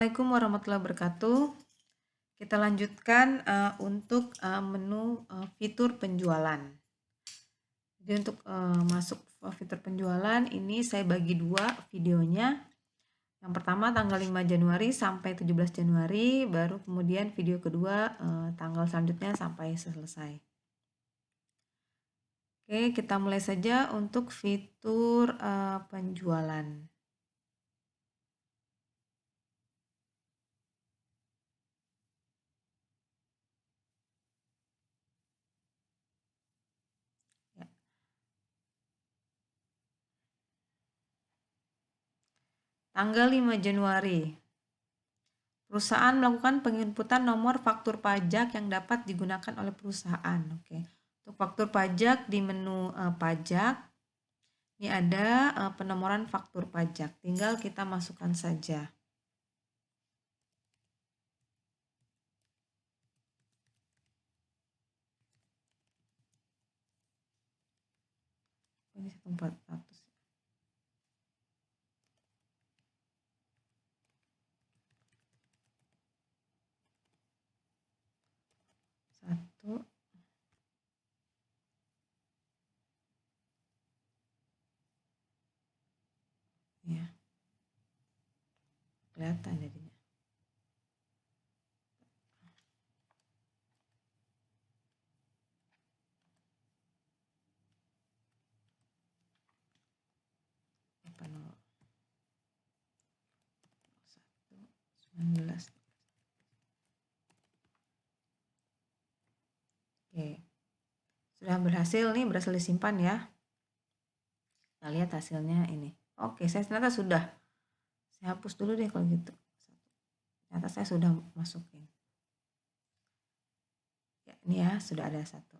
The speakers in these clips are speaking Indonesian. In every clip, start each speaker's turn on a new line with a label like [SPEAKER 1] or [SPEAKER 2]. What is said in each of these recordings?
[SPEAKER 1] Assalamualaikum warahmatullahi wabarakatuh. Kita lanjutkan untuk menu fitur penjualan. Jadi untuk masuk fitur penjualan ini saya bagi dua videonya. Yang pertama tanggal 5 Januari sampai 17 Januari, baru kemudian video kedua tanggal selanjutnya sampai selesai. Oke, kita mulai saja untuk fitur penjualan. Tanggal 5 Januari. Perusahaan melakukan penginputan nomor faktur pajak yang dapat digunakan oleh perusahaan. Oke. Untuk faktur pajak di menu pajak, ini ada penomoran faktur pajak. Tinggal kita masukkan saja. Ini 1400. Satu. Ya. Kelihatan jadinya. Satu, 19. Oke. Sudah berhasil nih, berhasil disimpan ya. Kita lihat hasilnya ini. Oke, saya ternyata sudah. Saya hapus dulu deh kalau gitu. Ternyata saya sudah masukin. Ya, ini ya, sudah ada satu.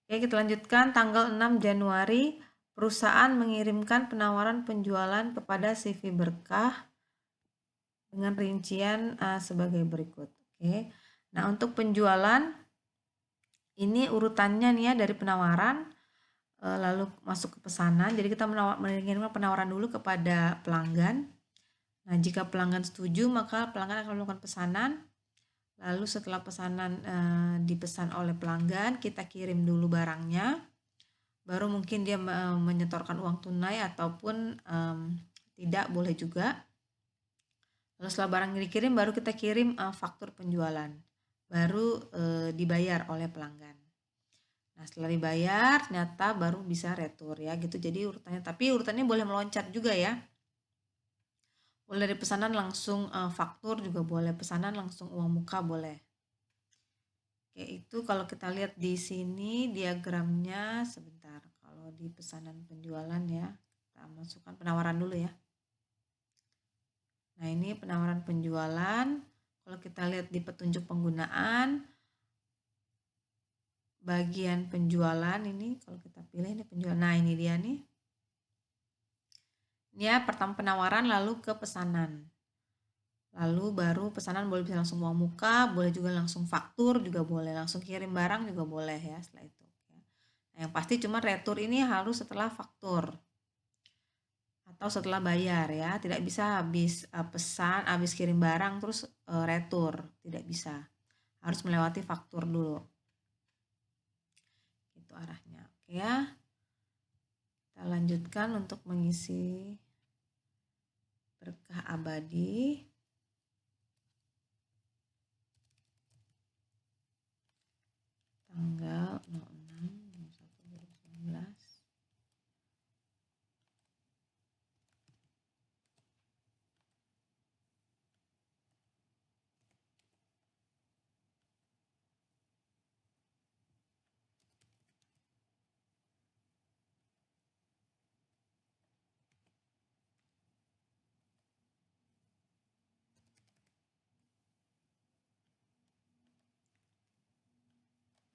[SPEAKER 1] Oke, kita lanjutkan. Tanggal 6 Januari, perusahaan mengirimkan penawaran penjualan kepada CV Berkah dengan rincian sebagai berikut. Oke. Nah, untuk penjualan ini urutannya nih ya, dari penawaran lalu masuk ke pesanan. Jadi kita mengirimkan penawaran dulu kepada pelanggan. Nah, jika pelanggan setuju, maka pelanggan akan melakukan pesanan. Lalu setelah pesanan dipesan oleh pelanggan, kita kirim dulu barangnya. Baru mungkin dia menyetorkan uang tunai ataupun tidak, boleh juga. Lalu setelah barang dikirim, baru kita kirim faktur penjualan. Baru dibayar oleh pelanggan. Nah, setelah dibayar, ternyata baru bisa retur ya gitu. Jadi urutannya, tapi urutannya boleh meloncat juga ya. Boleh dari pesanan langsung faktur juga boleh, pesanan langsung uang muka boleh. Oke, itu kalau kita lihat di sini diagramnya sebentar. Kalau di pesanan penjualan ya, kita masukkan penawaran dulu ya. Nah, ini penawaran penjualan. Kalau kita lihat di petunjuk penggunaan, bagian penjualan ini, kalau kita pilih ini penjualan. Nah, ini dia nih. Ini ya, pertama penawaran lalu ke pesanan. Lalu baru pesanan boleh bisa langsung uang muka, boleh juga langsung faktur juga boleh, langsung kirim barang juga boleh ya setelah itu. Nah, yang pasti cuma retur ini harus setelah faktur atau setelah bayar ya, tidak bisa habis pesan, habis kirim barang terus retur, tidak bisa. Harus melewati faktur dulu. Itu arahnya. Oke ya. Kita lanjutkan untuk mengisi berkah abadi. Tanggal 06/01/2019.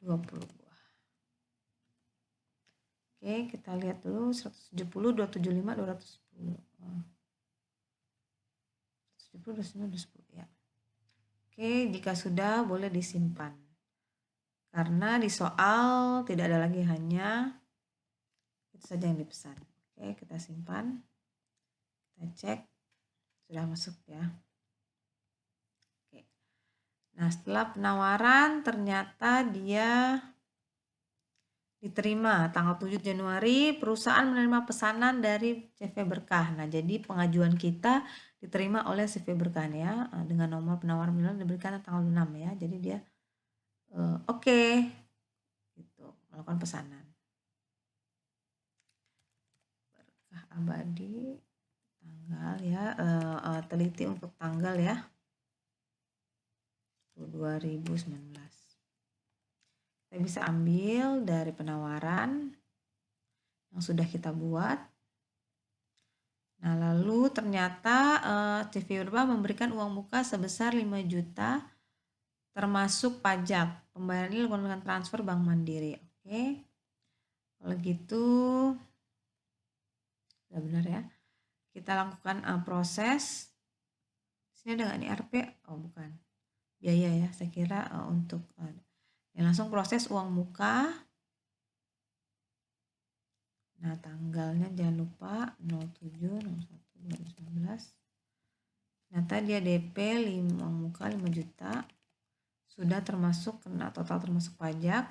[SPEAKER 1] buah. Oke, kita lihat dulu 170, 275, 210. 170, 290 ya. Oke, jika sudah boleh disimpan. Karena di soal tidak ada lagi, hanya itu saja yang dipesan. Oke, kita simpan. Kita cek Sudah masuk ya. Oke. Nah, setelah penawaran ternyata dia diterima tanggal 7 Januari, perusahaan menerima pesanan dari CV Berkah. Nah, jadi pengajuan kita diterima oleh CV Berkah ya, dengan nomor penawaran minimal diberikan tanggal 6 ya. Jadi dia oke, gitu, melakukan pesanan. Berkah Abadi, tanggal ya, teliti untuk tanggal ya, 2019. Kita bisa ambil dari penawaran yang sudah kita buat. Nah, lalu ternyata CV Berkah memberikan uang muka sebesar 5 juta termasuk pajak. Pembayaran ini dilakukan dengan transfer Bank Mandiri. Oke. Kalau gitu sudah benar ya. Kita lakukan proses. Sini ada nggak nih RP? Oh, bukan. Biaya ya, saya kira untuk langsung proses uang muka. Nah, tanggalnya jangan lupa 07/01/2019. Ternyata dia DP uang muka 5 juta. Sudah termasuk kena total termasuk pajak.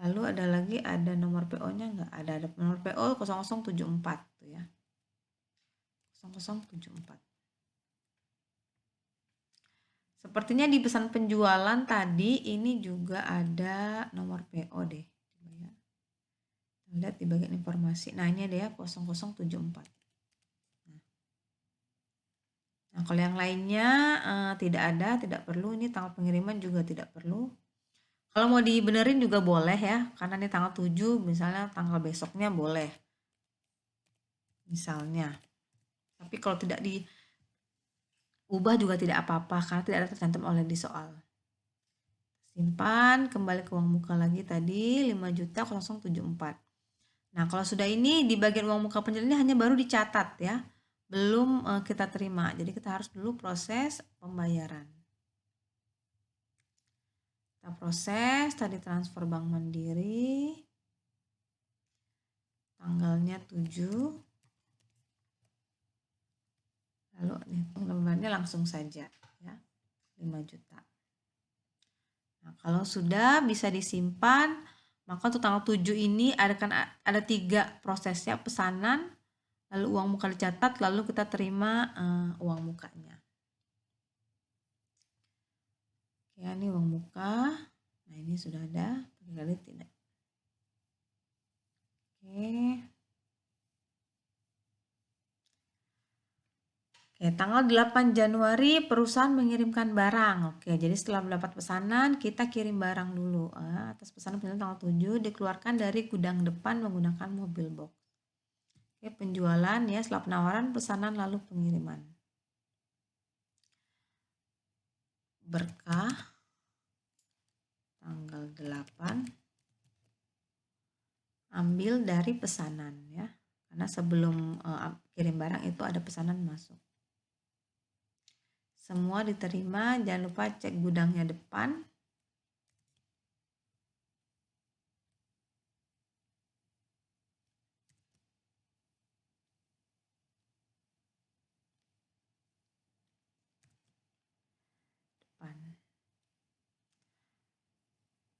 [SPEAKER 1] Lalu ada lagi, ada nomor PO-nya nggak? Ada nomor PO 0074 tuh ya. 0074. Sepertinya di pesan penjualan tadi ini juga ada nomor PO deh. Lihat di bagian informasi. Nah, ini ada ya 0074. Nah, kalau yang lainnya tidak ada, tidak perlu. Ini tanggal pengiriman juga tidak perlu. Kalau mau dibenerin juga boleh ya, karena ini tanggal 7, misalnya tanggal besoknya boleh. Misalnya. Tapi kalau tidak diubah juga tidak apa-apa, karena tidak ada tercantum oleh di soal. Simpan, kembali ke uang muka lagi tadi, 5.074. Nah, kalau sudah ini di bagian uang muka penjualan ini hanya baru dicatat ya. Belum kita terima. Jadi kita harus dulu proses pembayaran. Kita proses, tadi transfer Bank Mandiri. Tanggalnya 7. Lalu hitung lembarnya langsung saja ya. 5 juta. Nah, kalau sudah bisa disimpan, maka untuk tanggal 7 ini ada 3 prosesnya, pesanan, lalu uang muka dicatat, lalu kita terima uang mukanya. Oke, ini uang muka. Nah, ini sudah ada, kali tidak. Oke. Oke, tanggal 8 Januari perusahaan mengirimkan barang. Oke, jadi setelah mendapat pesanan, kita kirim barang dulu. Atas pesanan tanggal 7 dikeluarkan dari gudang depan menggunakan mobil box. Oke, penjualan ya, setelah penawaran, pesanan, lalu pengiriman. Berkah, tanggal 8, ambil dari pesanan ya. Karena sebelum kirim barang itu ada pesanan masuk. Semua diterima, jangan lupa cek gudangnya depan.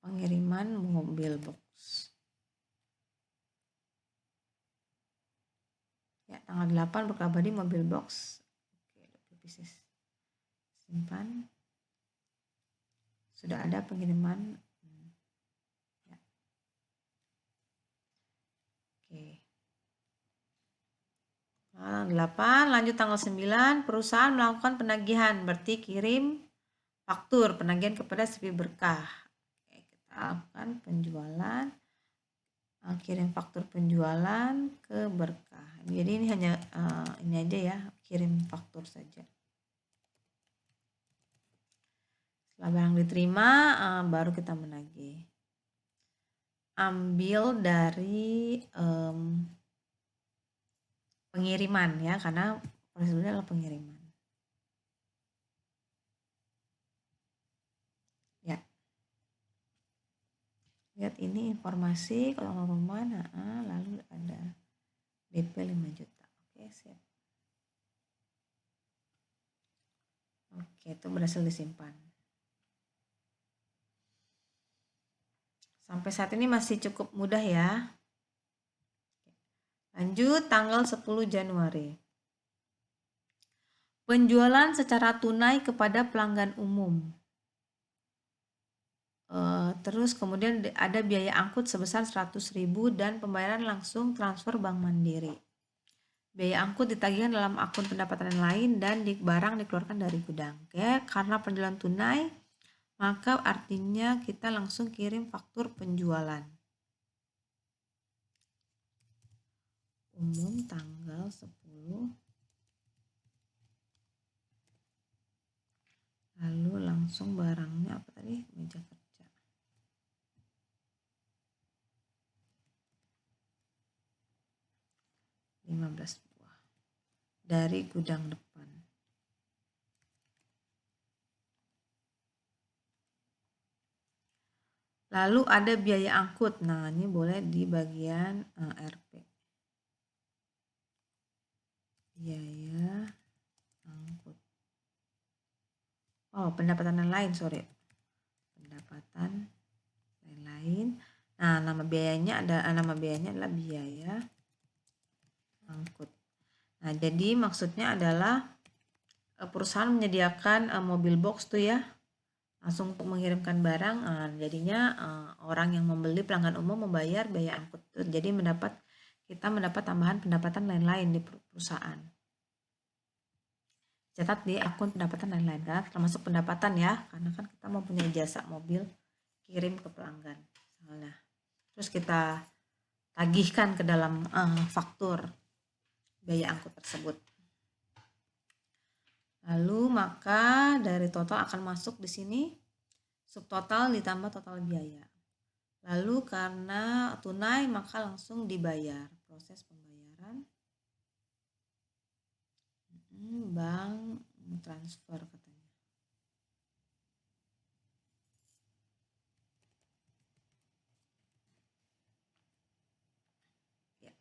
[SPEAKER 1] Pengiriman mobil box. Ya, tanggal 8 Berkah Abadi mobil box. Oke, 20 pieces. Simpan. Sudah ada pengiriman. Ya. Oke. Tanggal 8, lanjut tanggal 9, perusahaan melakukan penagihan, berarti kirim faktur penagihan kepada CV Berkah. Oke, kita lakukan penjualan, kirim faktur penjualan ke Berkah. Jadi ini hanya ini aja ya, kirim faktur saja. Setelah barang diterima, baru kita menagih. Ambil dari pengiriman ya, karena prosedurnya adalah pengiriman. Ya. Lihat ini informasi kalau rumah, lalu ada DP 5 juta. Oke, siap. Oke, itu berhasil disimpan. Sampai saat ini masih cukup mudah ya. Lanjut tanggal 10 Januari. Penjualan secara tunai kepada pelanggan umum. Terus kemudian ada biaya angkut sebesar 100.000 dan pembayaran langsung transfer Bank Mandiri. Biaya angkut ditagihkan dalam akun pendapatan lain dan barang dikeluarkan dari gudang. Oke, karena penjualan tunai, maka artinya kita langsung kirim faktur penjualan. Umum tanggal 10. Lalu langsung barangnya apa tadi? Meja kerja. 15 buah dari gudang depan. Lalu ada biaya angkut. Nah, ini boleh di bagian RP. Biaya angkut. Oh, pendapatan lain, sorry. Pendapatan lain. Nah, nama biayanya adalah biaya angkut. Nah, jadi maksudnya adalah perusahaan menyediakan mobil box tuh ya, langsung untuk mengirimkan barang. Jadinya orang yang membeli, pelanggan umum membayar biaya angkut. Jadi kita mendapat tambahan pendapatan lain-lain di perusahaan. Catat di akun pendapatan lain-lain kan, termasuk pendapatan ya, karena kan kita mempunyai jasa mobil kirim ke pelanggan. Nah, terus kita tagihkan ke dalam faktur biaya angkut tersebut. Lalu maka dari total akan masuk di sini subtotal ditambah total biaya. Lalu karena tunai maka langsung dibayar. Proses pembayaran bank transfer katanya. Ya.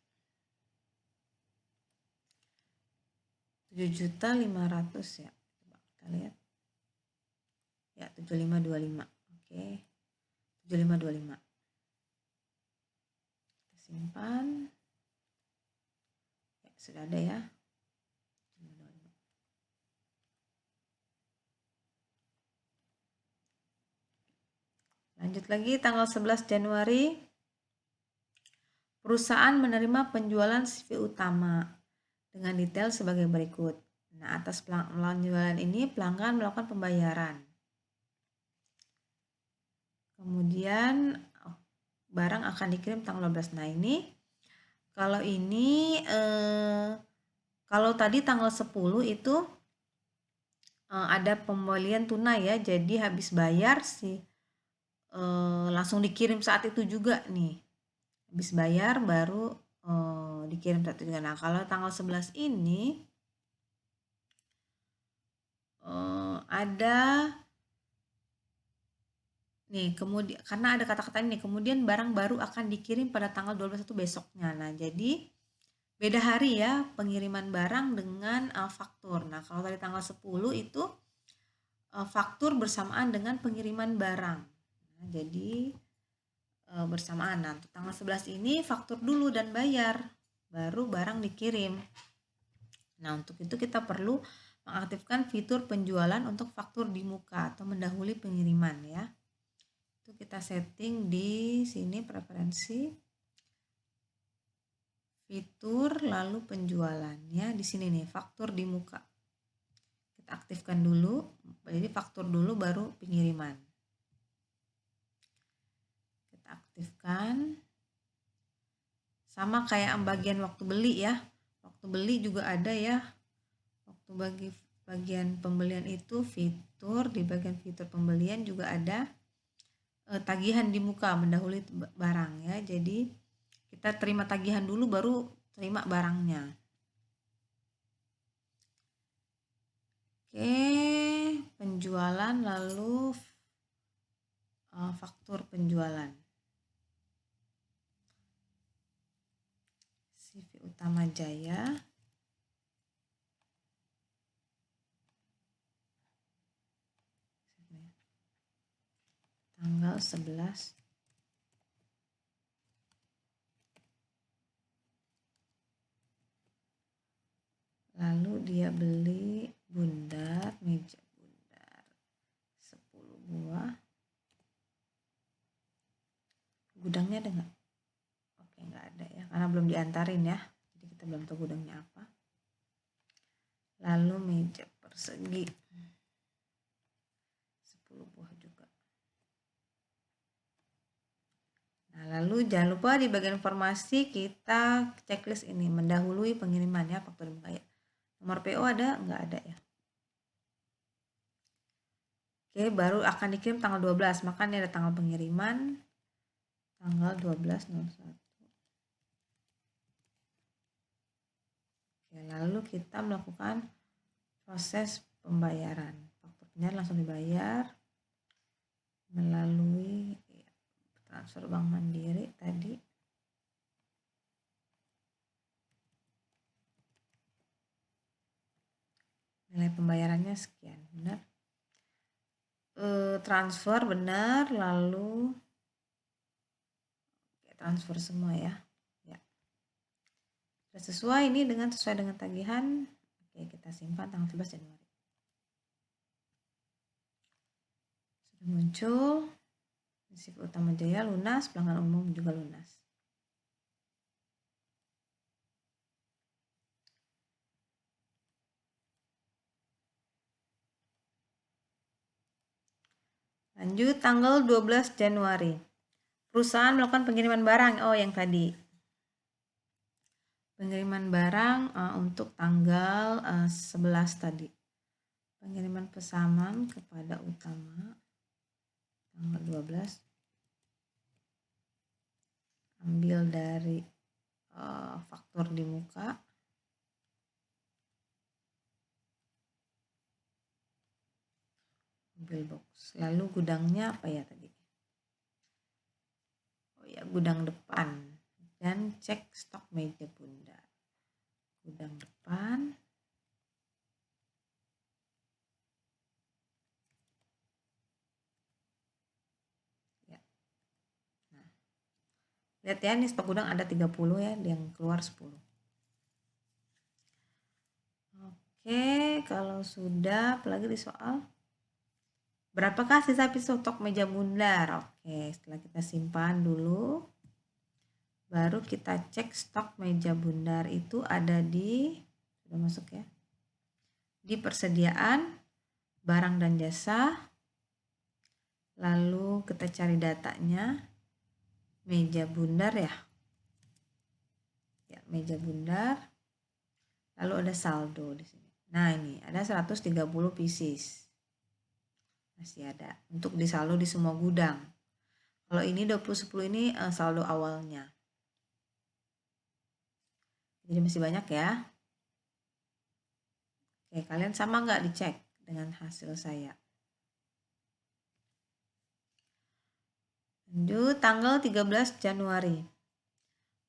[SPEAKER 1] 7.500.000 ya. Coba kita lihat. Ya, 7525. Oke. 7525. Kita simpan. Ya, sudah ada ya. Lanjut lagi tanggal 11 Januari. Perusahaan menerima penjualan CV utama dengan detail sebagai berikut. Nah, atas penjualan ini pelanggan melakukan pembayaran. Kemudian barang akan dikirim tanggal 12. Nah, ini kalau kalau tadi tanggal 10 itu ada pembelian tunai ya. Jadi habis bayar sih langsung dikirim saat itu juga nih. Habis bayar baru dikirim saat itu juga. Nah, kalau tanggal 11 ini ada nih, kemudian karena ada kata-kata ini, kemudian barang baru akan dikirim pada tanggal 12 itu besoknya. Nah, jadi beda hari ya pengiriman barang dengan faktur. Nah, kalau tadi tanggal 10 itu faktur bersamaan dengan pengiriman barang. Nah, jadi bersamaan. Nah, untuk tanggal 11 ini faktur dulu dan bayar, baru barang dikirim. Nah, untuk itu kita perlu mengaktifkan fitur penjualan untuk faktur di muka atau mendahului pengiriman ya. Itu kita setting di sini preferensi fitur lalu penjualan ya. Di sini nih faktur di muka. Kita aktifkan dulu. Jadi faktur dulu baru pengiriman. Aktifkan sama kayak bagian waktu beli ya, waktu beli juga ada ya, waktu bagian pembelian itu fitur, di bagian fitur pembelian juga ada tagihan di muka mendahului barang ya. Jadi kita terima tagihan dulu baru terima barangnya. Oke, penjualan lalu faktur penjualan. CV Utama Jaya. 11. Lalu dia beli bundar, meja bundar 10 buah. Gudangnya ada nggak? Oke, nggak ada ya, karena belum diantarin ya. Jadi kita belum tahu gudangnya apa. Lalu meja persegi 10 buah juga. Nah, lalu jangan lupa di bagian informasi kita checklist ini, mendahului pengiriman ya, faktur dibuka ya. Nomor PO ada? Nggak ada ya. Oke, baru akan dikirim tanggal 12, maka ini ada tanggal pengiriman tanggal 12/01. Oke, lalu kita melakukan proses pembayaran. Fakturnya langsung dibayar melalui transfer Bank Mandiri tadi. Nilai pembayarannya sekian, benar. Transfer benar, lalu transfer semua ya. Sudah sesuai ini sesuai dengan tagihan. Oke, kita simpan tanggal 11 Januari. Sudah muncul. CV Utama Jaya lunas, pelanggan umum juga lunas. Lanjut tanggal 12 Januari. Perusahaan melakukan pengiriman barang. Oh, yang tadi. Pengiriman barang untuk tanggal 11 tadi. Pengiriman pesanan kepada Utama tanggal 12. Ambil dari faktur di muka. Mobil box. Lalu gudangnya apa ya tadi? Oh ya, gudang depan. Dan cek stok meja bundar. Gudang depan. Ya. Nah. Lihat ya, ini stok gudang ada 30 ya, yang keluar 10. Oke, kalau sudah, apalagi di soal. Berapakah sisa stok meja bundar? Oke, setelah kita simpan dulu. Baru kita cek stok meja bundar itu ada di, sudah masuk ya, di persediaan, barang dan jasa. Lalu kita cari datanya, meja bundar ya. Ya, meja bundar. Lalu ada saldo di sini. Nah, ini ada 130 pieces. Masih ada untuk disaldo di semua gudang. Kalau ini 2010 ini saldo awalnya. Jadi masih banyak ya. Oke, kalian sama nggak dicek dengan hasil saya? Lanjut tanggal 13 Januari.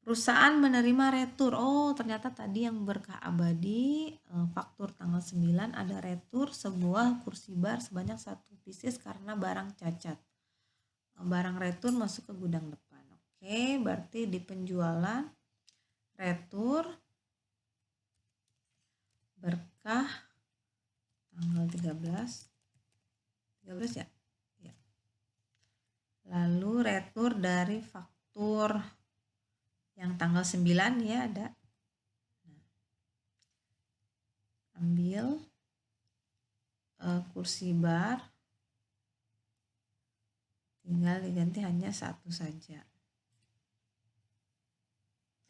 [SPEAKER 1] Perusahaan menerima retur. Oh, ternyata tadi yang berkah abadi faktur tanggal 9 ada retur sebuah kursi bar sebanyak 1 pieces karena barang cacat. Barang retur masuk ke gudang depan. Oke, berarti di penjualan retur berkah tanggal 13 ya. Ya. Lalu retur dari faktur yang tanggal 9 ya ada. Nah, ambil kursi bar, tinggal diganti hanya 1 saja.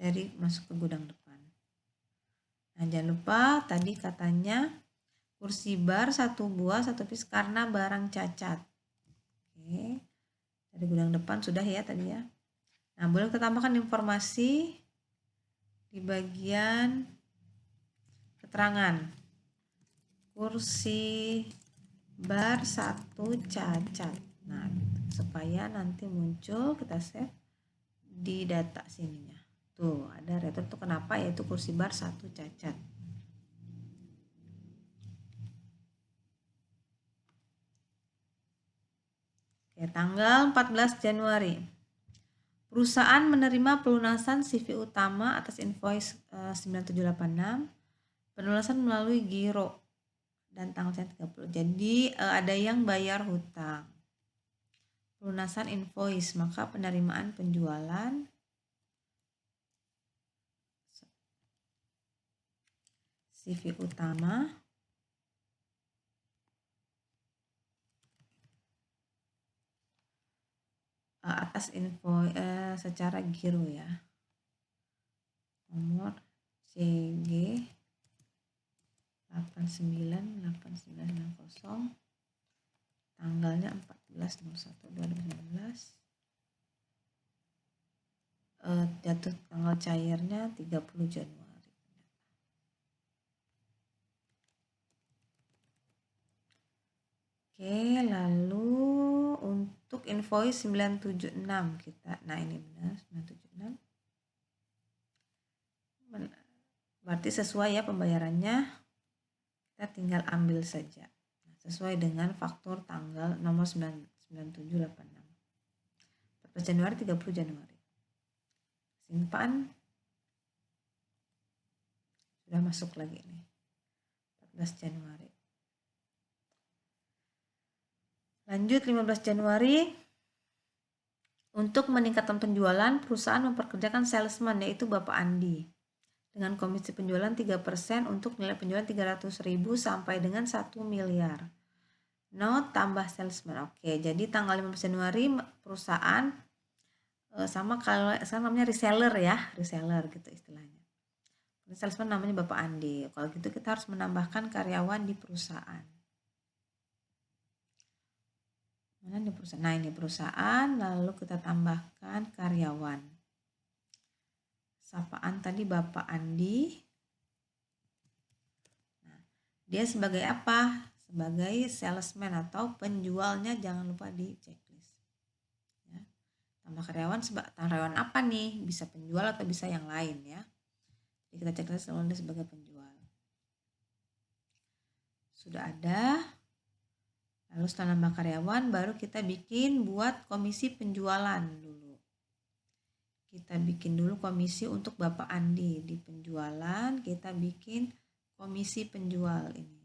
[SPEAKER 1] Dari masuk ke gudang depan. Nah, jangan lupa tadi katanya kursi bar 1 buah 1 piece karena barang cacat. Oke. Dari gudang depan sudah ya tadi ya. Nah, boleh kita tambahkan informasi di bagian keterangan. Kursi bar 1 cacat. Nah, supaya nanti muncul, kita save di data sininya. Tuh, ada retur tuh kenapa, yaitu kursi bar 1 cacat. Oke, Oke, tanggal 14 Januari. Perusahaan menerima pelunasan CV utama atas invoice 9786, pelunasan melalui giro dan tanggal 30. Jadi ada yang bayar hutang. Pelunasan invoice, maka penerimaan penjualan CV utama atas info secara giro ya. Nomor CG 898990, tanggalnya 14/01/2019, jatuh tanggal cairnya 30 Januari. Oke, lalu untuk invoice 976 kita, nah ini benar 976, berarti sesuai ya pembayarannya, kita tinggal ambil saja sesuai dengan faktur tanggal nomor 9786, 14 Januari 30 Januari. Simpan, sudah masuk lagi nih 14 Januari. Lanjut 15 Januari. Untuk meningkatkan penjualan, perusahaan memperkerjakan salesman yaitu Bapak Andi dengan komisi penjualan 3% untuk nilai penjualan 300.000 sampai dengan 1 miliar. Note tambah salesman. Oke, jadi tanggal 15 Januari perusahaan sama kalau sekarang namanya reseller ya, reseller gitu istilahnya. Salesman namanya Bapak Andi. Kalau gitu kita harus menambahkan karyawan di perusahaan. Mana di perusahaan? Nah, ini perusahaan, lalu kita tambahkan karyawan. Sapaan tadi Bapak Andi. Nah, dia sebagai apa? Sebagai salesman atau penjualnya, jangan lupa di checklist. Ya. Tambah karyawan apa nih? Bisa penjual atau bisa yang lain ya. Jadi kita checklist selalu sebagai penjual. Sudah ada. Lalu setelah nambah karyawan, baru kita bikin buat komisi penjualan dulu. Kita bikin dulu komisi untuk Bapak Andi. Di penjualan kita bikin komisi penjual ini.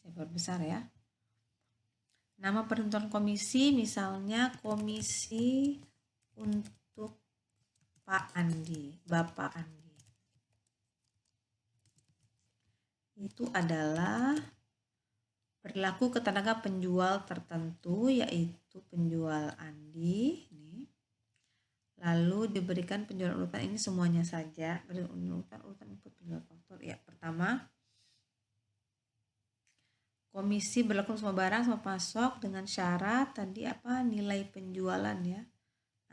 [SPEAKER 1] Saya perbesar ya. Nama penentuan komisi misalnya komisi untuk Pak Andi, Bapak Andi. Itu adalah berlaku ke tenaga penjual tertentu, yaitu penjual Andi. Lalu diberikan penjualan urutan ini semuanya saja. Urutan input penjual faktor. Ya, pertama, komisi berlaku semua barang sama pasok dengan syarat tadi apa? Nilai penjualan ya.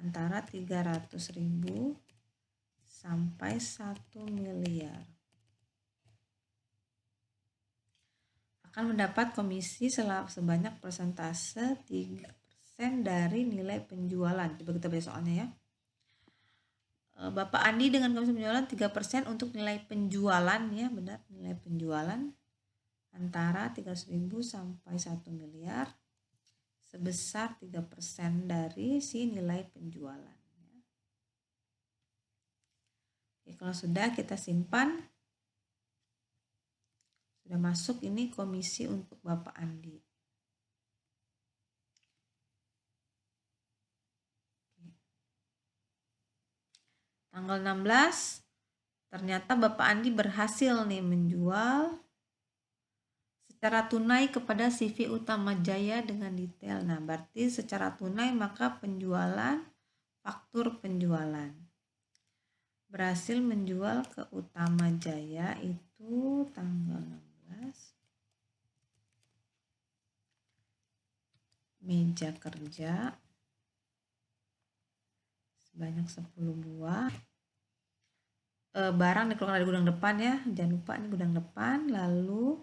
[SPEAKER 1] Antara 300.000 sampai 1 miliar. Akan mendapat komisi sebanyak persentase 3% dari nilai penjualan. Coba kita baca soalnya ya. Bapak Andi dengan komisi penjualan 3% untuk nilai penjualan ya, benar, nilai penjualan antara 300.000 sampai 1 miliar sebesar 3% dari si nilai penjualan ya. Oke, kalau sudah kita simpan, sudah masuk ini komisi untuk Bapak Andi. Tanggal 16 ternyata Bapak Andi berhasil nih menjual secara tunai kepada CV Utama Jaya dengan detail. Nah, berarti secara tunai maka penjualan, faktur penjualan. Berhasil menjual ke Utama Jaya itu tanggal 16. Meja kerja sebanyak 10 buah. Barang dikeluarkan dari gudang depan ya, jangan lupa ini gudang depan. Lalu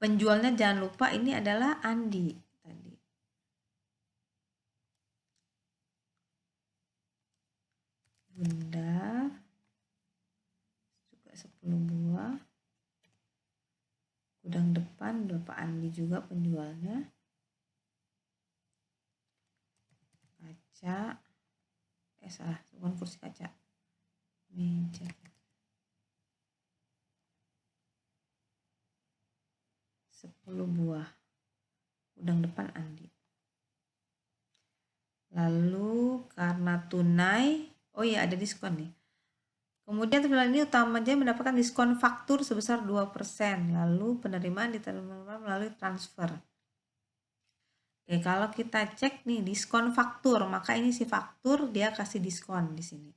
[SPEAKER 1] penjualnya jangan lupa ini adalah Andi tadi. Bunda juga 10 buah. Gudang depan Bapak Andi juga penjualnya. Kaca, salah, bukan kursi kaca, meja. 10 buah. Gudang depan Andi. Lalu karena tunai, oh iya ada diskon nih. Kemudian penjualan ini utamanya mendapatkan diskon faktur sebesar 2%. Lalu penerimaan diterima melalui transfer. Oke, kalau kita cek nih diskon faktur, maka ini si faktur dia kasih diskon di sini.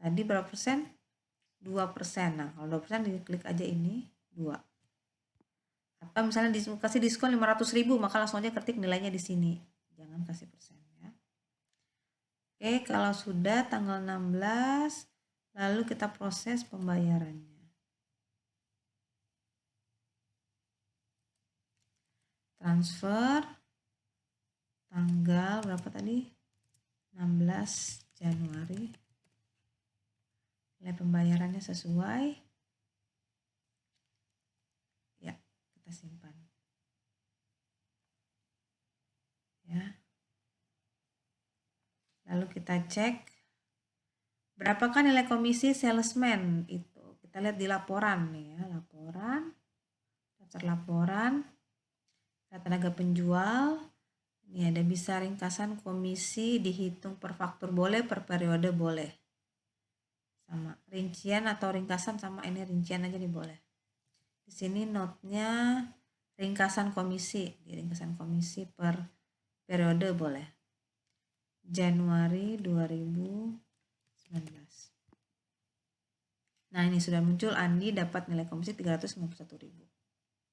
[SPEAKER 1] Tadi berapa persen? 2%. Nah, kalau 2% diklik aja ini 2. Atau misalnya dikasih diskon 500.000, maka langsung aja ketik nilainya di sini. Jangan kasih persen ya. Oke, kalau sudah tanggal 16, lalu kita proses pembayarannya. Transfer tanggal berapa tadi? 16 Januari. Nilai pembayarannya sesuai. Ya, kita simpan. Ya. Lalu kita cek berapakah nilai komisi salesman itu. Kita lihat di laporan nih ya, laporan, daftar laporan, tenaga penjual. Ini ada bisa ringkasan komisi dihitung per faktur boleh, per periode boleh. Sama rincian atau ringkasan sama ini rincian aja nih boleh. Di sini notnya ringkasan komisi, di ringkasan komisi per periode boleh. Januari 2019. Nah, ini sudah muncul Andi dapat nilai komisi 351.000.